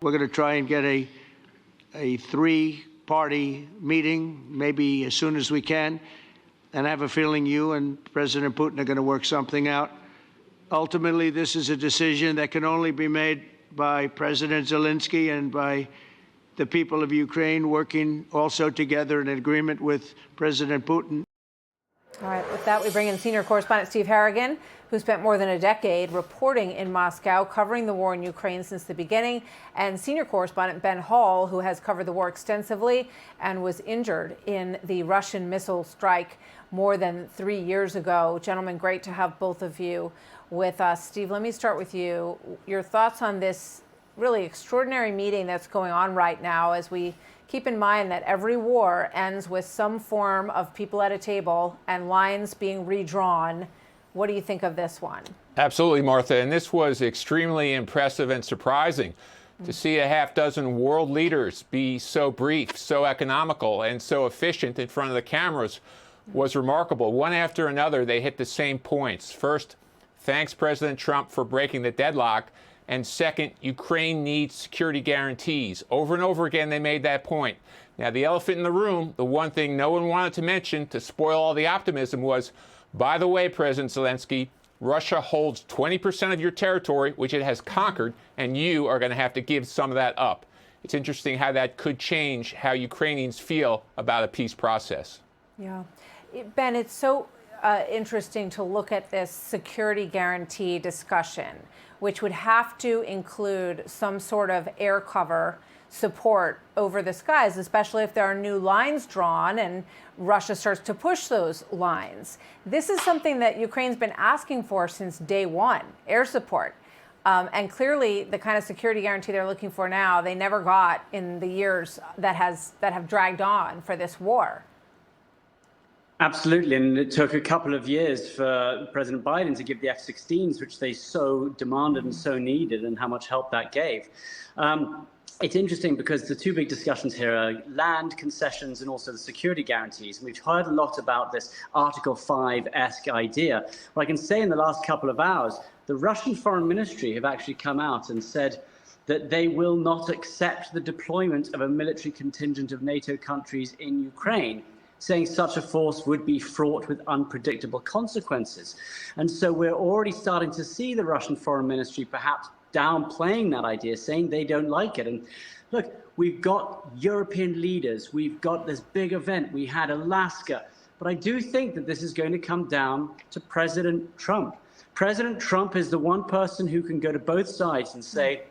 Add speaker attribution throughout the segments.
Speaker 1: We're going to try and get a three-party meeting, maybe as soon as we can. And I have a feeling you and President Putin are going to work something out. Ultimately, this is a decision that can only be made by President Zelensky and by the people of Ukraine working also together in agreement with President Putin.
Speaker 2: All right, with that, we bring in senior correspondent Steve Harrigan, who spent more than a decade reporting in Moscow, covering the war in Ukraine since the beginning, and senior correspondent Ben Hall, who has covered the war extensively and was injured in the Russian missile strike more than 3 years ago. Gentlemen, great to have both of you with us. Steve, let me start with you. Your thoughts on this really extraordinary meeting that's going on right now, as we keep in mind that every war ends with some form of people at a table and lines being redrawn. What do you think of this one?
Speaker 3: Absolutely, Martha. And this was extremely impressive and surprising to see a half dozen world leaders be so brief, so economical, and so efficient in front of the cameras was remarkable. One after another, they hit the same points. First, thanks President Trump for breaking the deadlock. And second, Ukraine needs security guarantees. Over and over again, they made that point. Now, the elephant in the room, the one thing no one wanted to mention to spoil all the optimism was, by the way, President Zelensky, Russia holds 20% of your territory, which it has conquered, and you are going to have to give some of that up. It's interesting how that could change how Ukrainians feel about a peace process.
Speaker 2: Yeah. Ben, it's so interesting to look at this security guarantee discussion, which would have to include some sort of air cover support over the skies, especially if there are new lines drawn and Russia starts to push those lines. This is something that Ukraine's been asking for since day one, air support. And clearly, the kind of security guarantee they're looking for now, they never got in the years that have dragged on for this war.
Speaker 4: Absolutely, and it took a couple of years for President Biden to give the F-16s, which they so demanded and so needed, and how much help that gave. It's interesting because the two big discussions here are land concessions and also the security guarantees. And we've heard a lot about this Article 5-esque idea. What I can say in the last couple of hours, the Russian Foreign Ministry have actually come out and said that they will not accept the deployment of a military contingent of NATO countries in Ukraine, saying such a force would be fraught with unpredictable consequences. And so we're already starting to see the Russian Foreign Ministry perhaps downplaying that idea, saying they don't like it. And look, we've got European leaders, we've got this big event, we had Alaska, but I do think that this is going to come down to President Trump. President Trump is the one person who can go to both sides and say,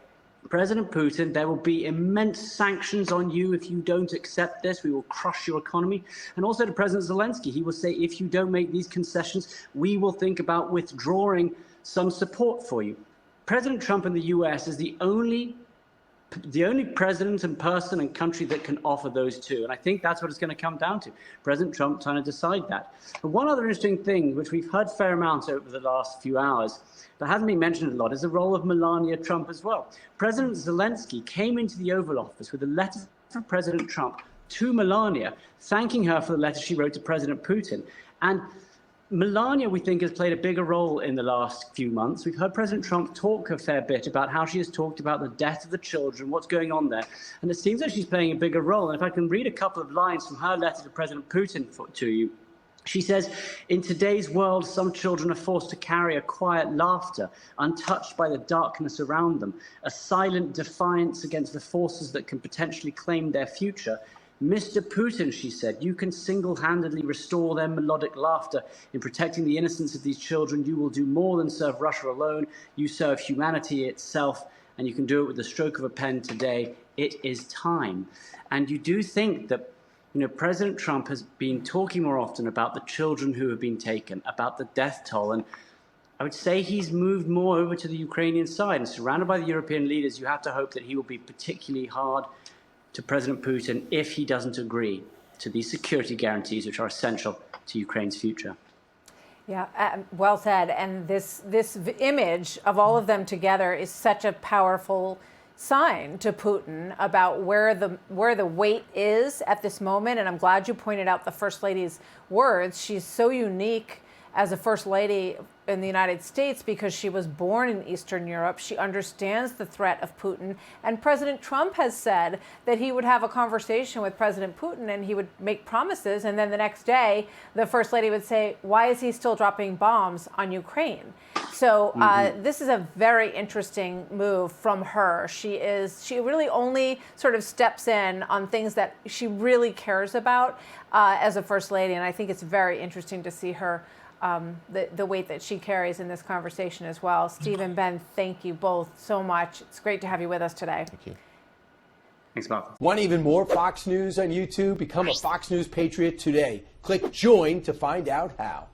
Speaker 4: President Putin, there will be immense sanctions on you if you don't accept this. We will crush your economy. And also to President Zelensky, he will say, if you don't make these concessions, we will think about withdrawing some support for you. President Trump in the US is the only president and person and country that can offer those two. And I think that's what it's going to come down to. President Trump trying to decide that. And one other interesting thing, which we've heard a fair amount over the last few hours, but hasn't been mentioned a lot, is the role of Melania Trump as well. President Zelensky came into the Oval Office with a letter from President Trump to Melania, thanking her for the letter she wrote to President Putin. And Melania, we think, has played a bigger role in the last few months. We've heard President Trump talk a fair bit about how she has talked about the death of the children, what's going on there. And it seems like she's playing a bigger role. And if I can read a couple of lines from her letter to President Putin to you. She says, in today's world, some children are forced to carry a quiet laughter, untouched by the darkness around them, a silent defiance against the forces that can potentially claim their future. Mr. Putin, she said, you can single-handedly restore their melodic laughter. In protecting the innocence of these children, you will do more than serve Russia alone. You serve humanity itself, and you can do it with the stroke of a pen today. It is time. And you do think that, you know, President Trump has been talking more often about the children who have been taken, about the death toll. And I would say he's moved more over to the Ukrainian side. And surrounded by the European leaders, you have to hope that he will be particularly hard to President Putin if he doesn't agree to these security guarantees, which are essential to Ukraine's future.
Speaker 2: Yeah, well said. And this image of all of them together is such a powerful sign to Putin about where the weight is at this moment. And I'm glad you pointed out the First Lady's words. She's so unique as a first lady in the United States because she was born in Eastern Europe. She understands the threat of Putin. And President Trump has said that he would have a conversation with President Putin and he would make promises. And then the next day, the first lady would say, why is he still dropping bombs on Ukraine? So this is a very interesting move from her. She really only sort of steps in on things that she really cares about as a first lady. And I think it's very interesting to see her, the weight that she carries in this conversation as well. Steve and Ben, thank you both so much. It's great to have you with us today.
Speaker 3: Thank you.
Speaker 4: Thanks, Martha.
Speaker 5: Want even more Fox News on YouTube? Become a Fox News Patriot today. Click join to find out how.